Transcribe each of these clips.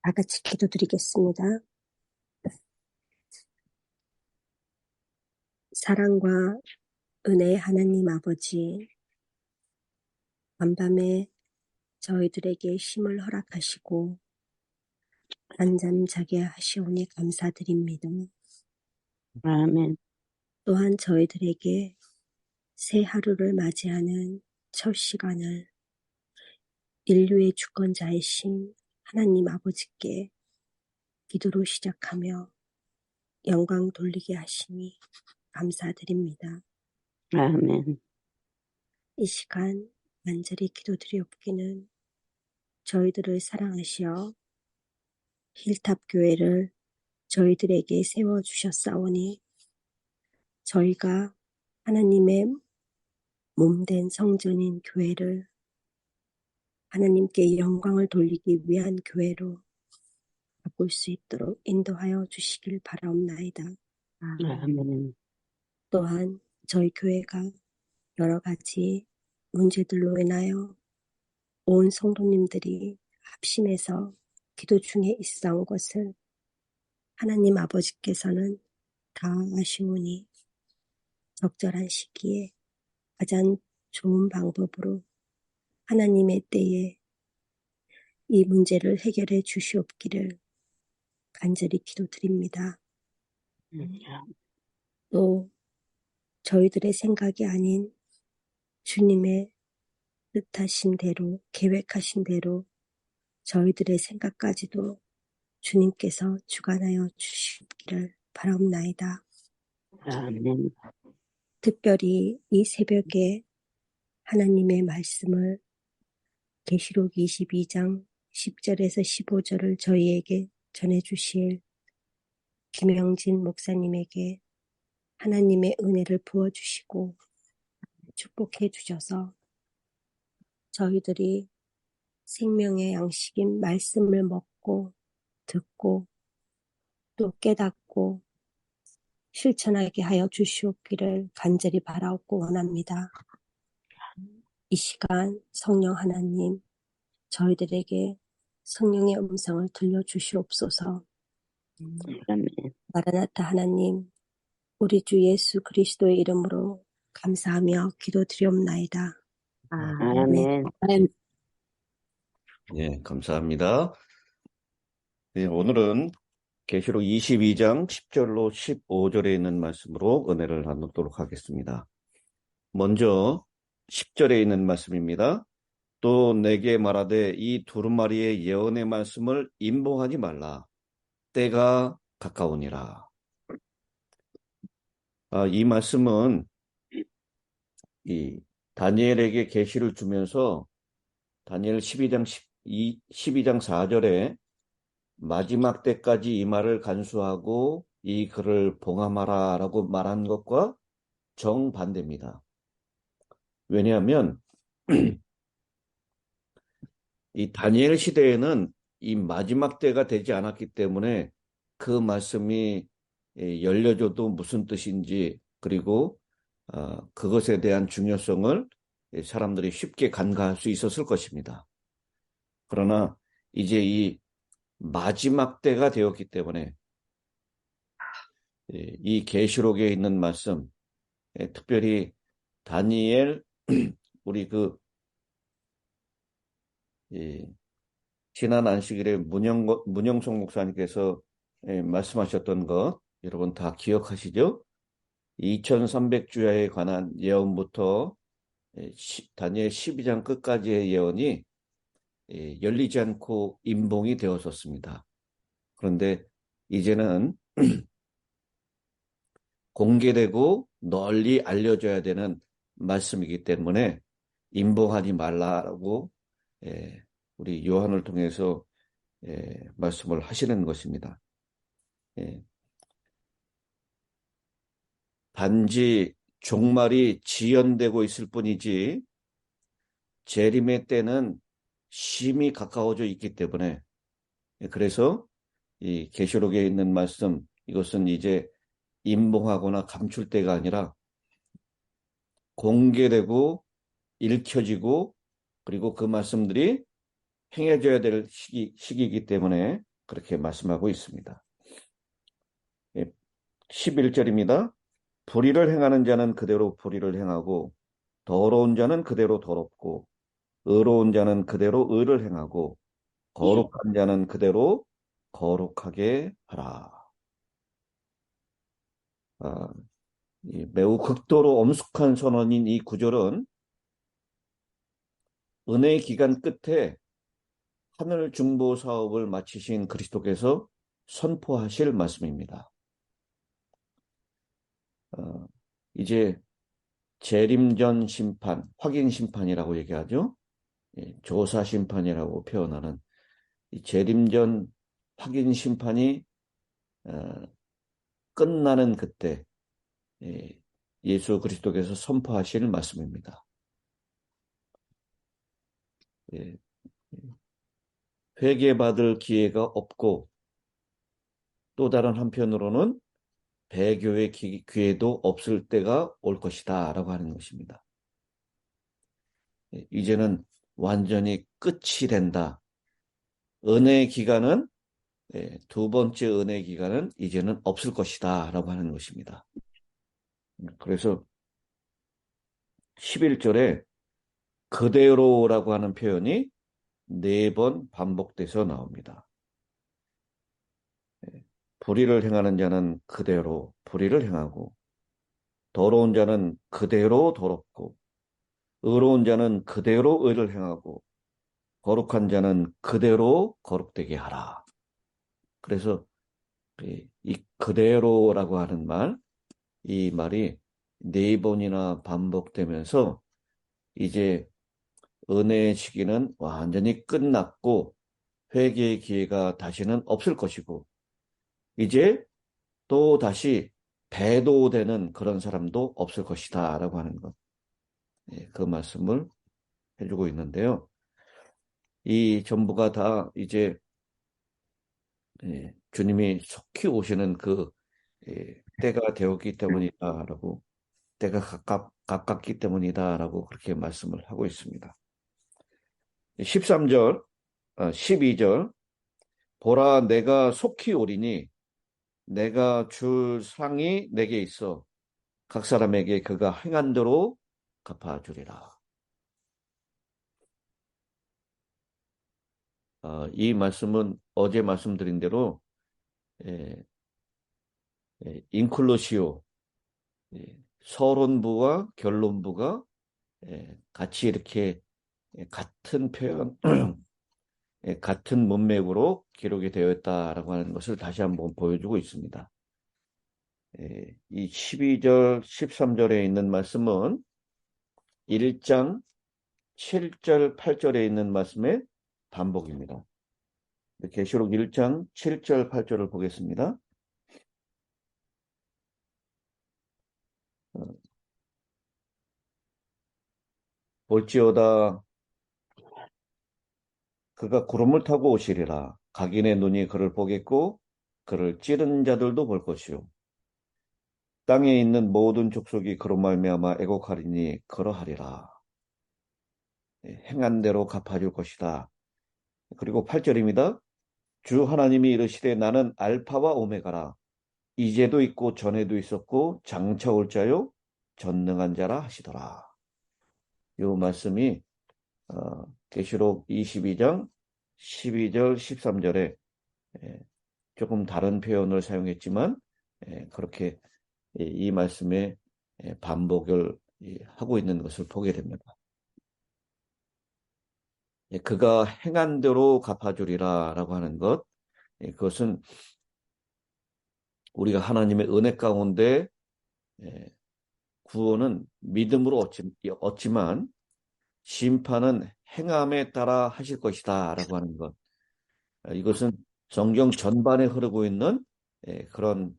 다 같이 기도드리겠습니다. 사랑과 은혜의 하나님 아버지, 밤밤에 저희들에게 힘을 허락하시고 안잠 자게 하시오니 감사드립니다. 아멘. 또한 저희들에게 새 하루를 맞이하는 첫 시간을 인류의 주권자이신 하나님 아버지께 기도로 시작하며 영광 돌리게 하시니 감사드립니다. 아멘. 이 시간 간절히 기도드리옵기는 저희들을 사랑하시어 힐탑 교회를 저희들에게 세워주셨사오니 저희가 하나님의 몸된 성전인 교회를 하나님께 영광을 돌리기 위한 교회로 바꿀 수 있도록 인도하여 주시길 바라옵나이다. 아멘. 또한 저희 교회가 여러 가지 문제들로 인하여 온 성도님들이 합심해서 기도 중에 있사온 것을 하나님 아버지께서는 다 아시오니 적절한 시기에 가장 좋은 방법으로 하나님의 때에 이 문제를 해결해 주시옵기를 간절히 기도드립니다. 또 저희들의 생각이 아닌 주님의 뜻하신 대로 계획하신 대로 저희들의 생각까지도 주님께서 주관하여 주시기를 바라옵나이다. 아멘. 특별히 이 새벽에 하나님의 말씀을 계시록 22장 10절에서 15절을 저희에게 전해주실 김영진 목사님에게 하나님의 은혜를 부어주시고 축복해 주셔서 저희들이 생명의 양식인 말씀을 먹고 듣고 또 깨닫고 실천하게 하여 주시옵기를 간절히 바라옵고 원합니다. 이 시간 성령 하나님 저희들에게 성령의 음성을 들려주시옵소서. 아멘. 마라나타 하나님 우리 주 예수 그리스도의 이름으로 감사하며 기도드리옵나이다. 아멘. 네, 감사합니다. 네, 오늘은 계시록 22장 10절로 15절에 있는 말씀으로 은혜를 나누도록 하겠습니다. 먼저 10절에 있는 말씀입니다. 또 내게 말하되 이 두루마리의 예언의 말씀을 임봉하지 말라. 때가 가까우니라. 이 말씀은 이 다니엘에게 계시를 주면서 다니엘 12장 4절에 마지막 때까지 이 말을 간수하고 이 글을 봉함하라 라고 말한 것과 정반대입니다. 왜냐하면 이 다니엘 시대에는 이 마지막 때가 되지 않았기 때문에 그 말씀이 열려줘도 무슨 뜻인지 그리고 그것에 대한 중요성을 사람들이 쉽게 간과할 수 있었을 것입니다. 그러나 이제 이 마지막 때가 되었기 때문에 이 계시록에 있는 말씀, 특별히 다니엘 우리 지난 안식일에 문영송 목사님께서 말씀하셨던 것 여러분 다 기억하시죠? 2300주야에 관한 예언부터 다니엘 12장 끝까지의 예언이 열리지 않고 임봉이 되었었습니다. 그런데 이제는 공개되고 널리 알려져야 되는 말씀이기 때문에 임봉하지 말라고 우리 요한을 통해서 말씀을 하시는 것입니다. 단지 종말이 지연되고 있을 뿐이지 재림의 때는 심히 가까워져 있기 때문에 그래서 이 계시록에 있는 말씀 이것은 이제 임봉하거나 감출 때가 아니라 공개되고 읽혀지고 그리고 그 말씀들이 행해져야 될 시기이기 때문에 그렇게 말씀하고 있습니다. 11절입니다. 불의를 행하는 자는 그대로 불의를 행하고 더러운 자는 그대로 더럽고 의로운 자는 그대로 의를 행하고 거룩한 자는 그대로 거룩하게 하라. 매우 극도로 엄숙한 선언인 이 구절은 은혜의 기간 끝에 하늘 중보 사업을 마치신 그리스도께서 선포하실 말씀입니다. 이제 재림전 심판, 확인 심판이라고 얘기하죠. 조사 심판이라고 표현하는 이 재림전 확인 심판이 끝나는 그때 예수 그리스도께서 선포하실 말씀입니다. 회개받을 기회가 없고 또 다른 한편으로는 배교의 기회도 없을 때가 올 것이다 라고 하는 것입니다. 이제는 완전히 끝이 된다. 은혜의 기간은 두 번째 은혜의 기간은 이제는 없을 것이다 라고 하는 것입니다. 그래서 11절에 그대로라고 하는 표현이 4번 반복돼서 나옵니다. 불의를 행하는 자는 그대로 불의를 행하고 더러운 자는 그대로 더럽고 의로운 자는 그대로 의를 행하고 거룩한 자는 그대로 거룩되게 하라. 그래서 이 그대로라고 하는 말, 이 말이 4번이나 반복되면서 이제 은혜의 시기는 완전히 끝났고 회개의 기회가 다시는 없을 것이고 이제 또 다시 배도되는 그런 사람도 없을 것이다 라고 하는 것. 그 말씀을 해주고 있는데요. 이 전부가 다 이제 주님이 속히 오시는 그 때가 되었기 때문이다라고 때가 가깝기 때문이다라고 그렇게 말씀을 하고 있습니다. 13절, 12절 보라 내가 속히 오리니 내가 줄 상이 내게 있어 각 사람에게 그가 행한 대로 갚아주리라. 이 말씀은 어제 말씀드린 대로 인클루시오 서론부와 결론부가 같이 이렇게 같은 표현, 같은 문맥으로 기록이 되어 있다라고 하는 것을 다시 한번 보여주고 있습니다. 이 12절, 13절에 있는 말씀은 1장 7절, 8절에 있는 말씀의 반복입니다. 계시록 1장 7절, 8절을 보겠습니다. 볼지어다 그가 구름을 타고 오시리라. 각인의 눈이 그를 보겠고 그를 찌른 자들도 볼 것이요. 땅에 있는 모든 족속이 그로 말미암아 애곡하리니 그러하리라. 행한 대로 갚아줄 것이다. 그리고 8절입니다. 주 하나님이 이르시되 나는 알파와 오메가라. 이제도 있고 전에도 있었고 장차 올 자요 전능한 자라 하시더라. 이 말씀이 계시록 22장 12절 13절에 조금 다른 표현을 사용했지만 그렇게 이 말씀에 반복을 하고 있는 것을 보게 됩니다. 그가 행한 대로 갚아주리라 라고 하는 것, 그것은 우리가 하나님의 은혜 가운데 구원은 믿음으로 얻지만 심판은 행함에 따라 하실 것이다 라고 하는 것. 이것은 성경 전반에 흐르고 있는 그런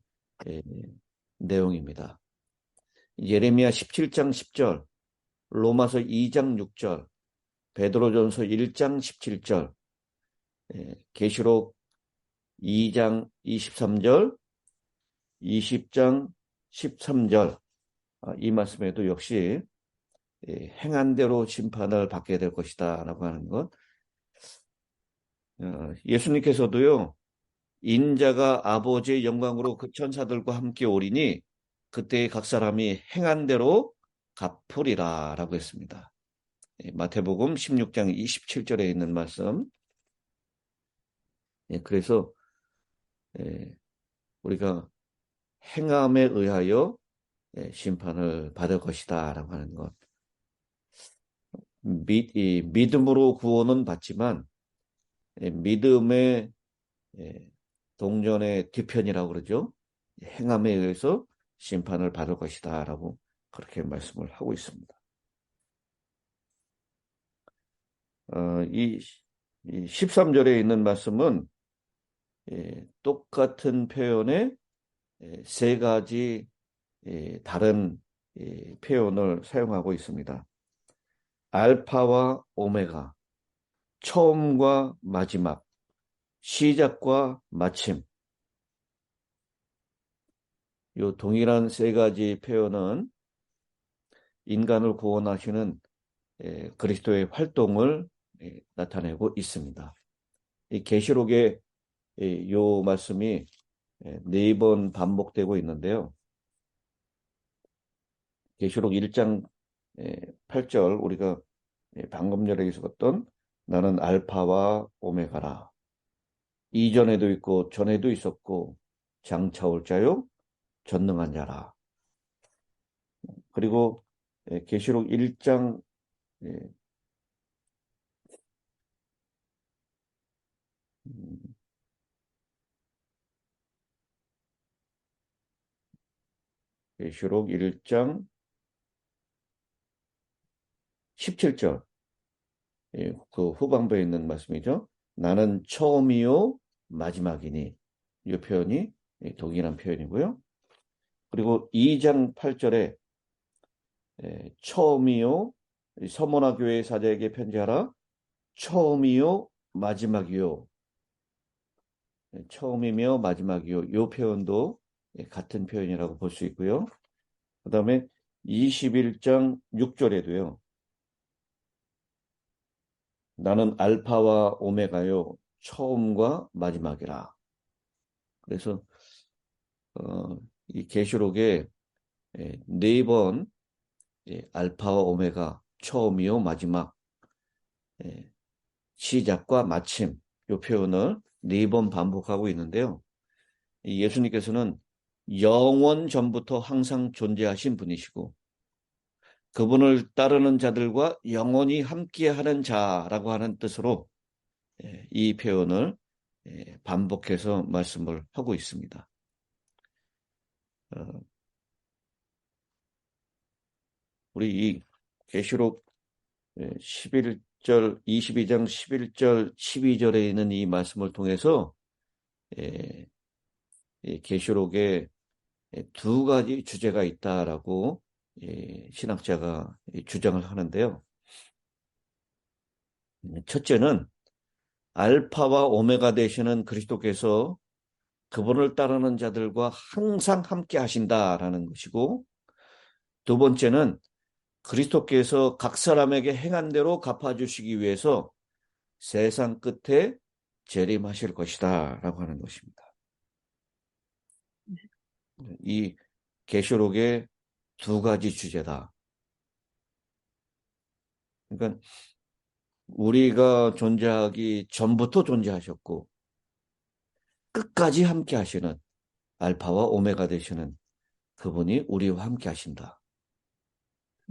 내용입니다. 예레미야 17장 10절, 로마서 2장 6절, 베드로전서 1장 17절, 계시록 2장 23절, 20장 13절, 이 말씀에도 역시 행한 대로 심판을 받게 될 것이다 라고 하는 것. 예수님께서도요, 인자가 아버지의 영광으로 그 천사들과 함께 오리니 그때 각 사람이 행한 대로 갚으리라 라고 했습니다. 마태복음 16장 27절에 있는 말씀. 그래서 우리가 행함에 의하여 심판을 받을 것이다 라고 하는 것. 믿음으로 구원은 받지만 믿음의 동전의 뒤편이라고 그러죠. 행함에 의해서 심판을 받을 것이다 라고 그렇게 말씀을 하고 있습니다. 이 13절에 있는 말씀은 똑같은 표현에 세 가지 다른 표현을 사용하고 있습니다. 알파와 오메가, 처음과 마지막, 시작과 마침. 이 동일한 세 가지 표현은 인간을 구원하시는 그리스도의 활동을 나타내고 있습니다. 이 계시록에 이 말씀이 4번 반복되고 있는데요. 계시록 1장 8절 우리가 방금 전에 있었던 나는 알파와 오메가라. 이전에도 있고 전에도 있었고 장차 올 자요 전능한 자라. 그리고 계시록 1장 계시록 1장 17절 그 후반부에 있는 말씀이죠. 나는 처음이요 마지막이니 이 표현이 동일한 표현이고요. 그리고 2장 8절에 처음이요 서머나 교회 사자에게 편지하라. 처음이요 마지막이요. 처음이며 마지막이요. 이 표현도 같은 표현이라고 볼 수 있고요. 그 다음에 21장 6절에도요. 나는 알파와 오메가요. 처음과 마지막이라. 그래서 이 계시록에 4번 알파와 오메가, 처음이요 마지막, 시작과 마침 이 표현을 4번 반복하고 있는데요. 예수님께서는 영원 전부터 항상 존재하신 분이시고 그분을 따르는 자들과 영원히 함께하는 자라고 하는 뜻으로 이 표현을 반복해서 말씀을 하고 있습니다. 우리 이 계시록 11절, 22장 11절, 12절에 있는 이 말씀을 통해서 계시록에 2가지 주제가 있다라고 신학자가 주장을 하는데요. 첫째는 알파와 오메가 되시는 그리스도께서 그분을 따르는 자들과 항상 함께 하신다라는 것이고, 두 번째는 그리스도께서 각 사람에게 행한 대로 갚아주시기 위해서 세상 끝에 재림하실 것이다 라고 하는 것입니다. 이 계시록의 2가지 주제다. 그러니까 우리가 존재하기 전부터 존재하셨고 끝까지 함께 하시는 알파와 오메가 되시는 그분이 우리와 함께 하신다.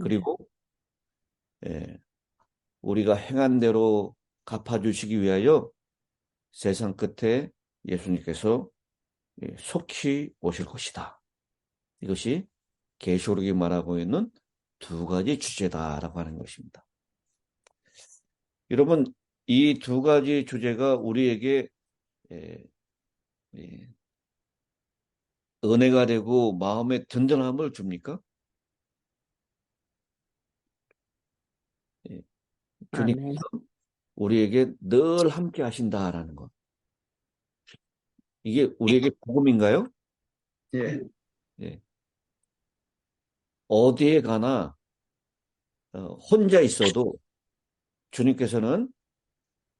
그리고 우리가 행한 대로 갚아주시기 위하여 세상 끝에 예수님께서 속히 오실 것이다. 이것이 계시록이 말하고 있는 2가지 주제다라고 하는 것입니다. 여러분, 이 2가지 주제가 우리에게 은혜가 되고 마음의 든든함을 줍니까? 주님께서 우리에게 늘 함께 하신다라는 것. 이게 우리에게 복음인가요? 예. 예. 어디에 가나 혼자 있어도 주님께서는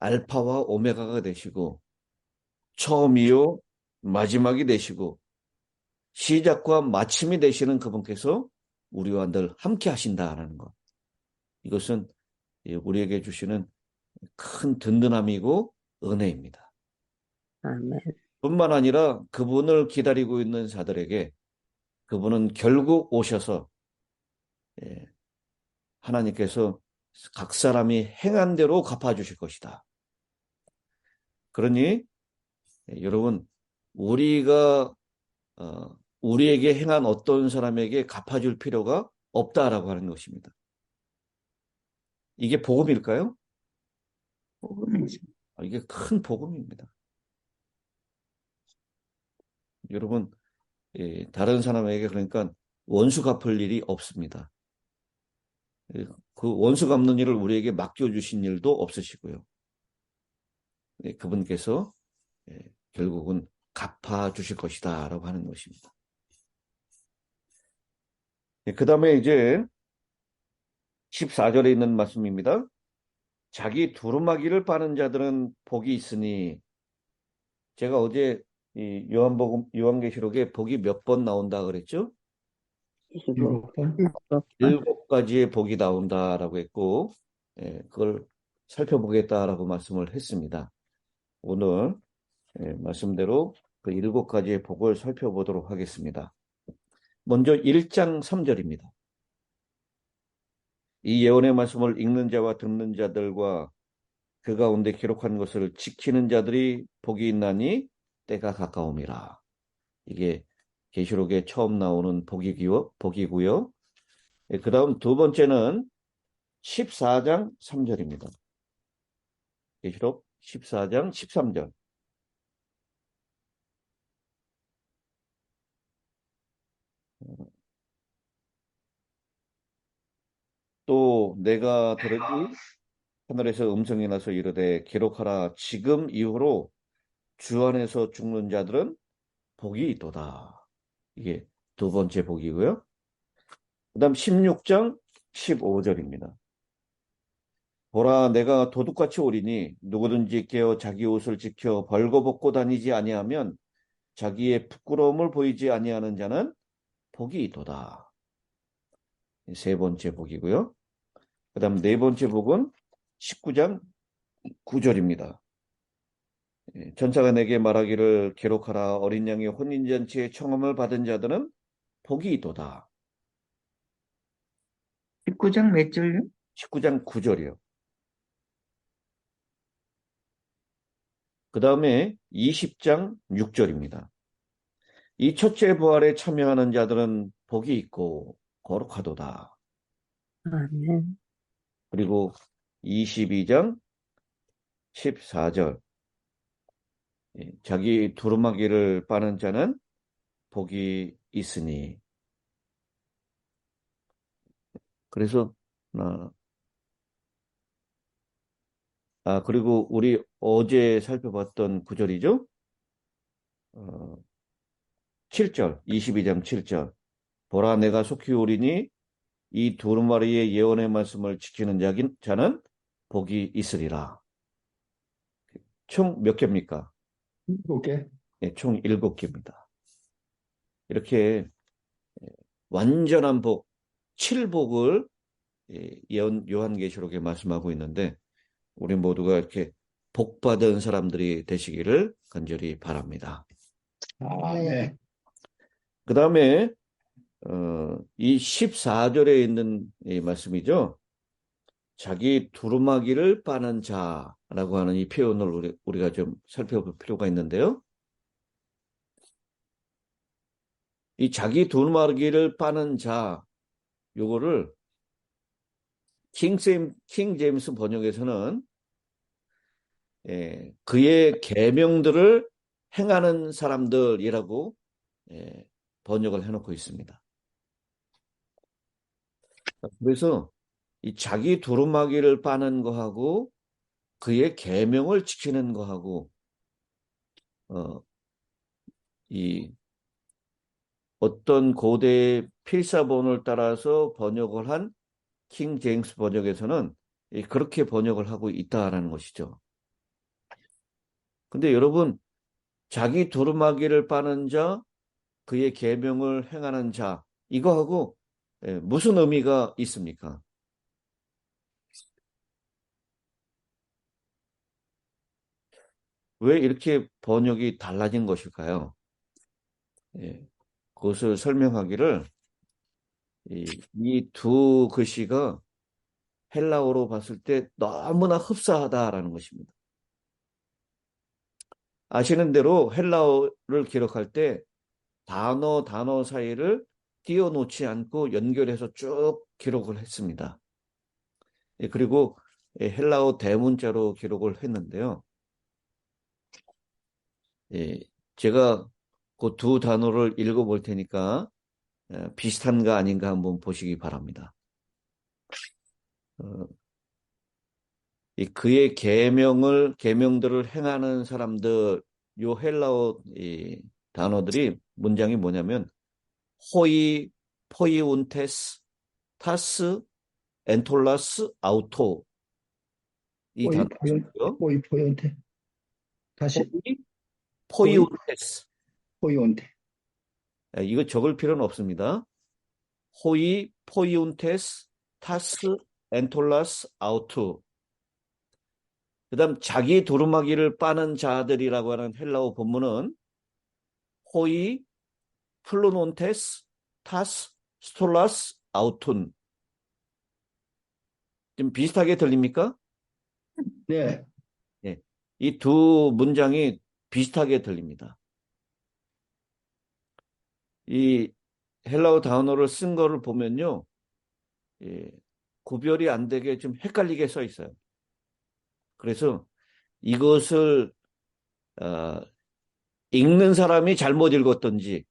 알파와 오메가가 되시고 처음이요 마지막이 되시고 시작과 마침이 되시는 그분께서 우리와 늘 함께 하신다라는 것. 이것은 우리에게 주시는 큰 든든함이고 은혜입니다. 아멘. 뿐만 아니라 그분을 기다리고 있는 자들에게 그분은 결국 오셔서 하나님께서 각 사람이 행한 대로 갚아주실 것이다. 그러니 여러분, 우리가 우리에게 행한 어떤 사람에게 갚아줄 필요가 없다라고 하는 것입니다. 이게 복음일까요? 이게 큰 복음입니다. 여러분, 다른 사람에게 그러니까 원수 갚을 일이 없습니다. 그 원수 갚는 일을 우리에게 맡겨주신 일도 없으시고요. 그분께서 결국은 갚아주실 것이다 라고 하는 것입니다. 그 다음에 이제 14절에 있는 말씀입니다. 자기 두루마기를 빠는 자들은 복이 있으니, 제가 어제 이 요한계시록에 복이 몇 번 나온다 그랬죠? 25번. 7가지의 복이 나온다라고 했고, 그걸 살펴보겠다라고 말씀을 했습니다. 오늘 말씀대로 그 7가지의 복을 살펴보도록 하겠습니다. 먼저 1장 3절입니다. 이 예언의 말씀을 읽는 자와 듣는 자들과 그 가운데 기록한 것을 지키는 자들이 복이 있나니 때가 가까움이라. 이게 계시록에 처음 나오는 복이고요. 그 다음 두 번째는 14장 3절입니다. 계시록 14장 13절. 또 내가 들으니 하늘에서 음성이 나서 이르되 기록하라. 지금 이후로 주 안에서 죽는 자들은 복이 있도다. 이게 두 번째 복이고요. 그 다음 16장 15절입니다. 보라, 내가 도둑같이 오리니 누구든지 깨어 자기 옷을 지켜 벌거벗고 다니지 아니하면 자기의 부끄러움을 보이지 아니하는 자는 복이 있도다. 세 번째 복이고요. 그 다음 네 번째 복은 19장 9절입니다. 전사가 내게 말하기를 기록하라. 어린 양의 혼인잔치의 청함을 받은 자들은 복이 있도다. 19장 몇 절요? 19장 9절이요. 그 다음에 20장 6절입니다. 이 첫째 부활에 참여하는 자들은 복이 있고 거룩하도다. 아멘. 그리고 22장 14절. 자기 두루마기를 빠는 자는 복이 있으니. 그래서 그리고 우리 어제 살펴봤던 구절이죠. 7절, 22장 7절. 보라, 내가 속히 오리니 이 두루마리의 예언의 말씀을 지키는 자는 복이 있으리라. 총 몇 개입니까? 7개. 네, 총 7개입니다. 이렇게 완전한 복, 7복을 요한계시록에 말씀하고 있는데 우리 모두가 이렇게 복받은 사람들이 되시기를 간절히 바랍니다. 네. 그 다음에 이 14절에 있는 이 말씀이죠. 자기 두루마기를 빠는 자라고 하는 이 표현을 우리가 좀 살펴볼 필요가 있는데요. 이 자기 두루마기를 빠는 자, 요거를 킹 제임스 번역에서는 그의 계명들을 행하는 사람들이라고 번역을 해놓고 있습니다. 그래서 이 자기 두루마기를 빠는 거하고 그의 계명을 지키는 거하고 이 어떤 고대의 필사본을 따라서 번역을 한 킹 제임스 번역에서는 그렇게 번역을 하고 있다라는 것이죠. 근데 여러분, 자기 두루마기를 빠는 자, 그의 계명을 행하는 자, 이거하고 무슨 의미가 있습니까? 왜 이렇게 번역이 달라진 것일까요? 예, 그것을 설명하기를 이 두 글씨가 헬라어로 봤을 때 너무나 흡사하다라는 것입니다. 아시는 대로 헬라어를 기록할 때 단어 사이를 띄워놓지 않고 연결해서 쭉 기록을 했습니다. 그리고 헬라어 대문자로 기록을 했는데요. 제가 그 두 단어를 읽어볼 테니까 비슷한가 아닌가 한번 보시기 바랍니다. 그의 계명들을 행하는 사람들, 요 헬라어 단어들이 문장이 뭐냐면 호이 포이운테스 타스 엔톨라스 아우토 이 단어고요. 포인트. 다시, 호이 포이, 포이운테스. 포인트. 이거 적을 필요는 없습니다. 호이 포이운테스 타스 엔톨라스 아우토. 그다음 자기 두루마기를 빠는 자들이라고 하는 헬라어 본문은 호이 플루논테스 타스 스톨라스 아우툰. 좀 비슷하게 들립니까? 네. 예. 이 두 문장이 비슷하게 들립니다. 이 헬라어 단어를 쓴 거를 보면요. 예, 구별이 안 되게 좀 헷갈리게 써 있어요. 그래서 이것을 읽는 사람이 잘못 읽었던지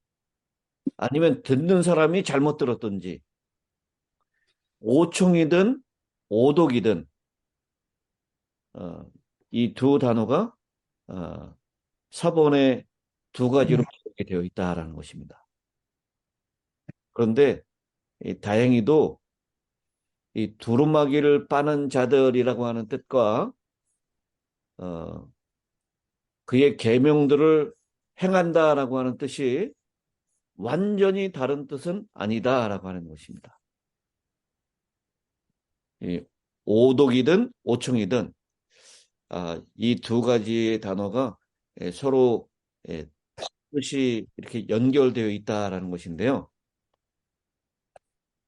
아니면 듣는 사람이 잘못 들었던지 오총이든 오독이든 이 두 단어가 사본에 두 가지로 기록이 되어 있다라는 것입니다. 그런데 다행히도 이 두루마기를 빠는 자들이라고 하는 뜻과 그의 계명들을 행한다라고 하는 뜻이 완전히 다른 뜻은 아니다라고 하는 것입니다. 오독이든 오청이든 이 두 가지의 단어가 서로 뜻이 이렇게 연결되어 있다라는 것인데요.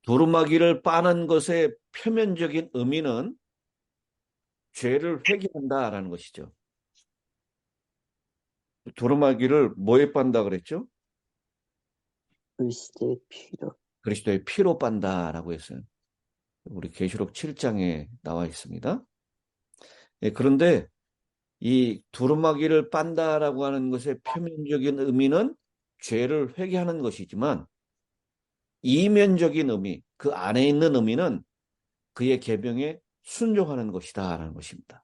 두루마기를 빠는 것의 표면적인 의미는 죄를 회개한다라는 것이죠. 두루마기를 뭐에 빤다 그랬죠? 그리스도의 피로. 그리스도의 피로 빤다라고 했어요. 우리 계시록 7장에 나와 있습니다. 그런데 이 두루마기를 빤다라고 하는 것의 표면적인 의미는 죄를 회개하는 것이지만 이면적인 의미, 그 안에 있는 의미는 그의 계명에 순종하는 것이다라는 것입니다.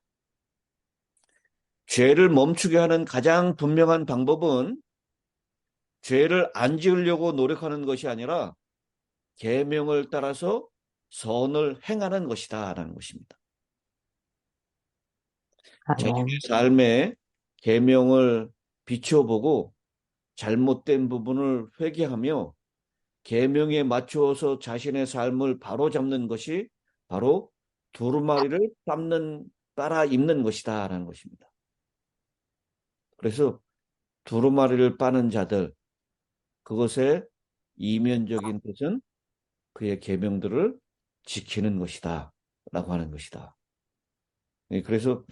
죄를 멈추게 하는 가장 분명한 방법은 죄를 안 지으려고 노력하는 것이 아니라 계명을 따라서 선을 행하는 것이다라는 것입니다. 자신의 아멘. 삶에 계명을 비춰보고 잘못된 부분을 회개하며 계명에 맞추어서 자신의 삶을 바로잡는 것이 바로 두루마리를 따라 입는 것이다라는 것입니다. 그래서 두루마리를 빠는 자들, 그것의 이면적인 뜻은 그의 계명들을 지키는 것이다 라고 하는 것이다. 그래서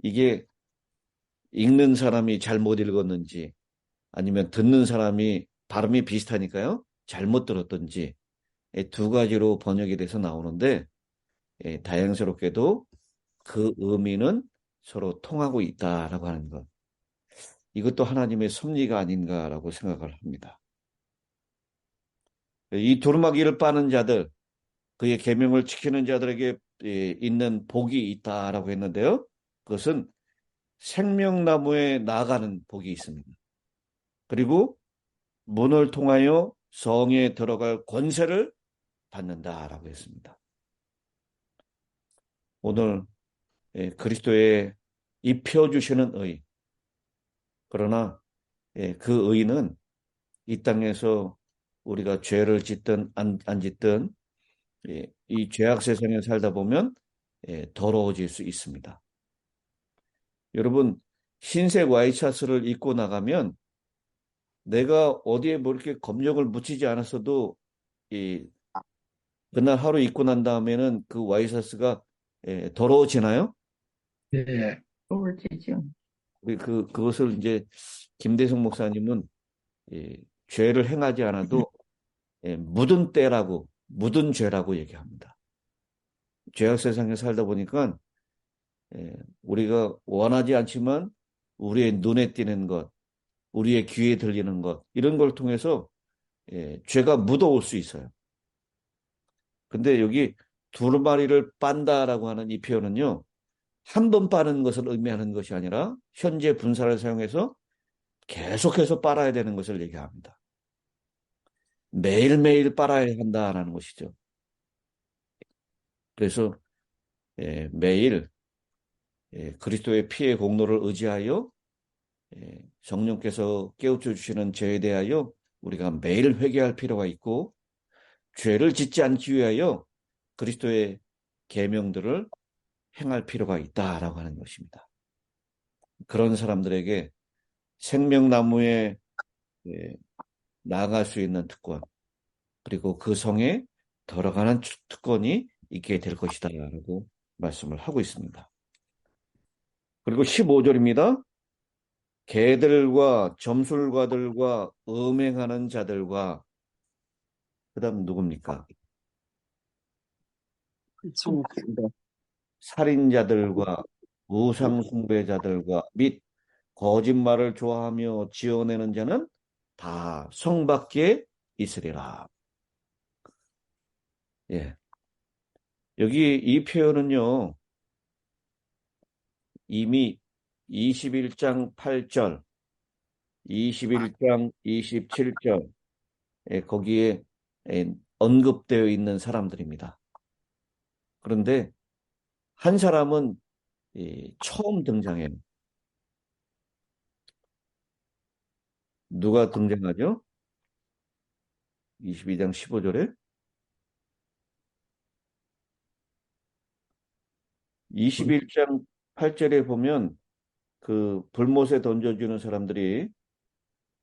이게 읽는 사람이 잘못 읽었는지 아니면 듣는 사람이 발음이 비슷하니까요. 잘못 들었던지 두 가지로 번역이 돼서 나오는데 다행스럽게도 그 의미는 서로 통하고 있다라고 하는 것. 이것도 하나님의 섭리가 아닌가라고 생각을 합니다. 이 두루마기를 빠는 자들, 그의 계명을 지키는 자들에게 있는 복이 있다라고 했는데요. 그것은 생명나무에 나아가는 복이 있습니다. 그리고 문을 통하여 성에 들어갈 권세를 받는다라고 했습니다. 오늘 그리스도의 입혀주시는 의, 그러나 그 의는 이 땅에서 우리가 죄를 짓든 안 짓든 이 죄악 세상에 살다 보면 더러워질 수 있습니다. 여러분, 흰색 와이셔츠를 입고 나가면 내가 어디에 뭐 이렇게 검정을 묻히지 않았어도 그날 하루 입고 난 다음에는 그 와이셔츠가 더러워지나요? 네. 더워지죠. 그것을 이제 김대성 목사님은 죄를 행하지 않아도 묻은 때라고, 묻은 죄라고 얘기합니다. 죄악 세상에 살다 보니까 우리가 원하지 않지만 우리의 눈에 띄는 것, 우리의 귀에 들리는 것, 이런 걸 통해서 죄가 묻어올 수 있어요. 근데 여기 두루마리를 빤다라고 하는 이 표현은요, 한 번 빠는 것을 의미하는 것이 아니라 현재 분사를 사용해서 계속해서 빨아야 되는 것을 얘기합니다. 매일매일 빨아야 한다라는 것이죠. 그래서 매일 그리스도의 피의 공로를 의지하여 성령께서 깨우쳐 주시는 죄에 대하여 우리가 매일 회개할 필요가 있고, 죄를 짓지 않기 위하여 그리스도의 계명들을 행할 필요가 있다라고 하는 것입니다. 그런 사람들에게 생명나무에 나아갈 수 있는 특권, 그리고 그 성에 들어가는 특권이 있게 될 것이다 라고 말씀을 하고 있습니다. 그리고 15절입니다. 개들과 점술가들과 음행하는 자들과, 그 다음 누굽니까? 살인자들과 우상숭배자들과 및 거짓말을 좋아하며 지어내는 자는 다 성 밖에 있으리라. 여기 이 표현은요, 이미 21장 8절, 21장 27절, 거기에 언급되어 있는 사람들입니다. 그런데 한 사람은 처음 등장해요. 누가 등장하죠? 22장 15절에 21장 8절에 보면 그 불못에 던져주는 사람들이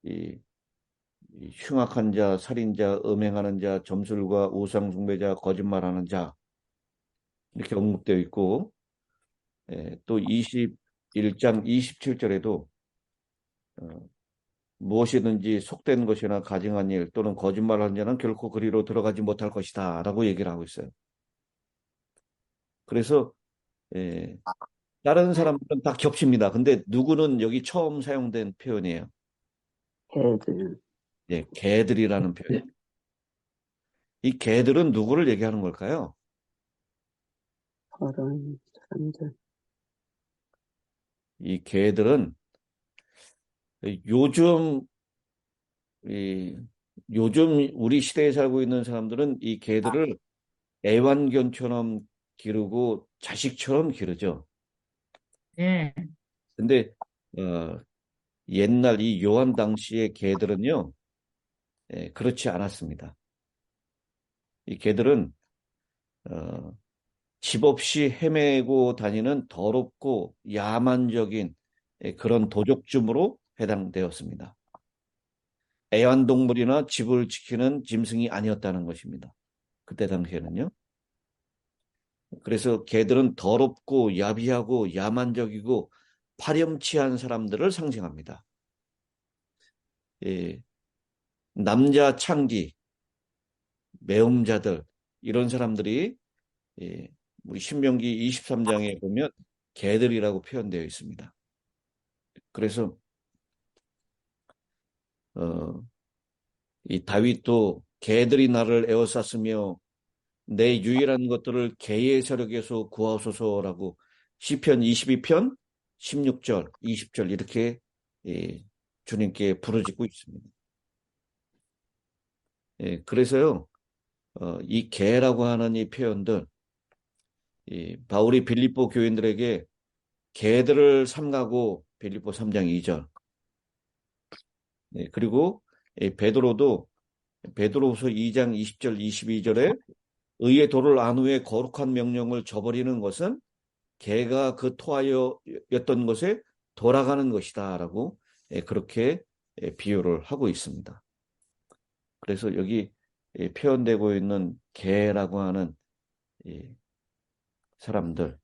이 흉악한 자, 살인자, 음행하는 자, 점술가, 우상숭배자, 거짓말하는 자, 이렇게 언급되어 있고, 또 21장 27절에도 무엇이든지 속된 것이나 가증한 일 또는 거짓말하는 자는 결코 그리로 들어가지 못할 것이다 라고 얘기를 하고 있어요. 그래서 다른 사람들은 다 겹칩니다. 근데 누구는 여기 처음 사용된 표현이에요. 개들. 개들이라는 표현. 이 개들은 누구를 얘기하는 걸까요? 그런 사람들. 이 개들은 요즘 우리 시대에 살고 있는 사람들은 이 개들을 애완견처럼 기르고 자식처럼 기르죠. 네. 근데 옛날 이 요한 당시의 개들은요, 그렇지 않았습니다. 이 개들은 집 없이 헤매고 다니는 더럽고 야만적인 그런 도적쯤으로 해당되었습니다. 애완동물이나 집을 지키는 짐승이 아니었다는 것입니다. 그때 당시에는요. 그래서 개들은 더럽고 야비하고 야만적이고 파렴치한 사람들을 상징합니다. 남자 창기, 매음자들, 이런 사람들이 우리 신명기 23장에 보면 개들이라고 표현되어 있습니다. 그래서 이 다윗도 개들이 나를 에워쌌으며 내 유일한 것들을 개의 세력에서 구하소서라고 시편 22편 16절, 20절 이렇게 주님께 부르짖고 있습니다. 그래서요, 이 개라고 하는 이 표현들, 바울이 빌립보 교인들에게 개들을 삼가고 빌립보 3장 2절, 네, 그리고 베드로도 베드로후서 2장 20절 22절에 의의 도를 안 후에 거룩한 명령을 저버리는 것은 개가 그 토하여였던 것에 돌아가는 것이다라고 그렇게 비유를 하고 있습니다. 그래서 여기 표현되고 있는 개라고 하는 사람들,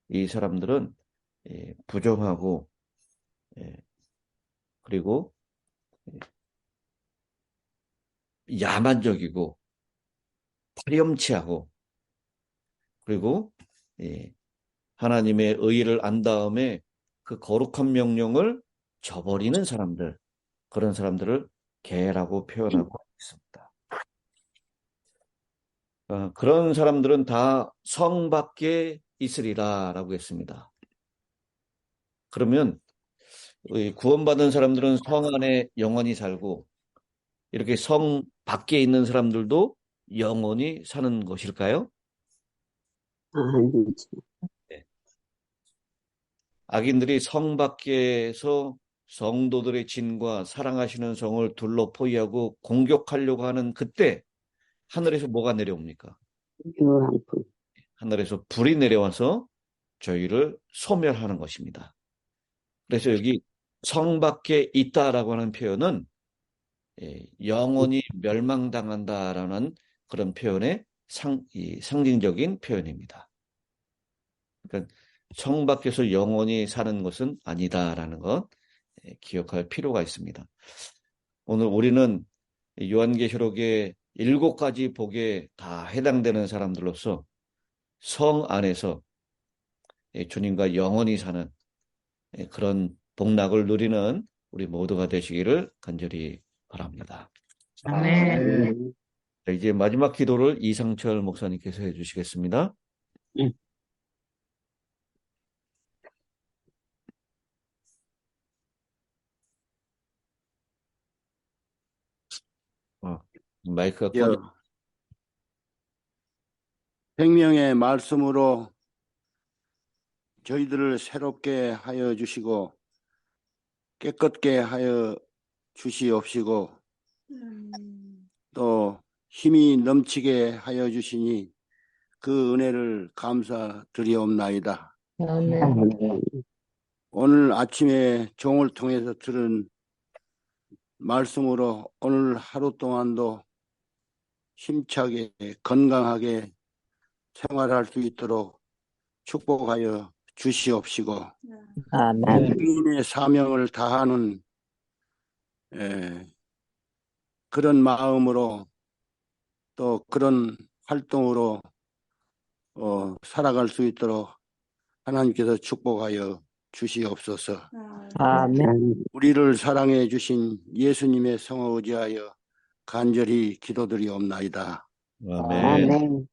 이 사람들은 부정하고 그리고 야만적이고 파렴치하고 그리고 하나님의 의의를 안 다음에 그 거룩한 명령을 저버리는 사람들, 그런 사람들을 개라고 표현하고 있습니다. 그런 사람들은 다 성 밖에 있으리라라고 했습니다. 그러면 구원받은 사람들은 성 안에 영원히 살고 이렇게 성 밖에 있는 사람들도 영원히 사는 것일까요? 아니지. 네. 악인들이 성 밖에서 성도들의 진과 사랑하시는 성을 둘러 포위하고 공격하려고 하는 그때 하늘에서 뭐가 내려옵니까? 유황불. 하늘에서 불이 내려와서 저희를 소멸하는 것입니다. 그래서 여기 성 밖에 있다라고 하는 표현은 영원히 멸망당한다라는 그런 표현의 상징적인 표현입니다. 그러니까 성 밖에서 영원히 사는 것은 아니다라는 것 기억할 필요가 있습니다. 오늘 우리는 요한계시록의 7가지 복에 다 해당되는 사람들로서 성 안에서 주님과 영원히 사는 그런 복락을 누리는 우리 모두가 되시기를 간절히 바랍니다. 아멘. 자, 이제 마지막 기도를 이상철 목사님께서 해주시겠습니다. 마이크가 꺼져. 생명의 말씀으로 저희들을 새롭게 하여 주시고 깨끗게 하여 주시옵시고 또 힘이 넘치게 하여 주시니 그 은혜를 감사드리옵나이다. 아멘. 오늘 아침에 종을 통해서 들은 말씀으로 오늘 하루 동안도 힘차게 건강하게 생활할 수 있도록 축복하여 주시옵시고 아멘. 주님의 사명을 다하는 그런 마음으로 또 그런 활동으로 살아갈 수 있도록 하나님께서 축복하여 주시옵소서. 아멘. 우리를 사랑해 주신 예수님의 성을 의지하여 간절히 기도드리옵나이다. 아멘. 아멘.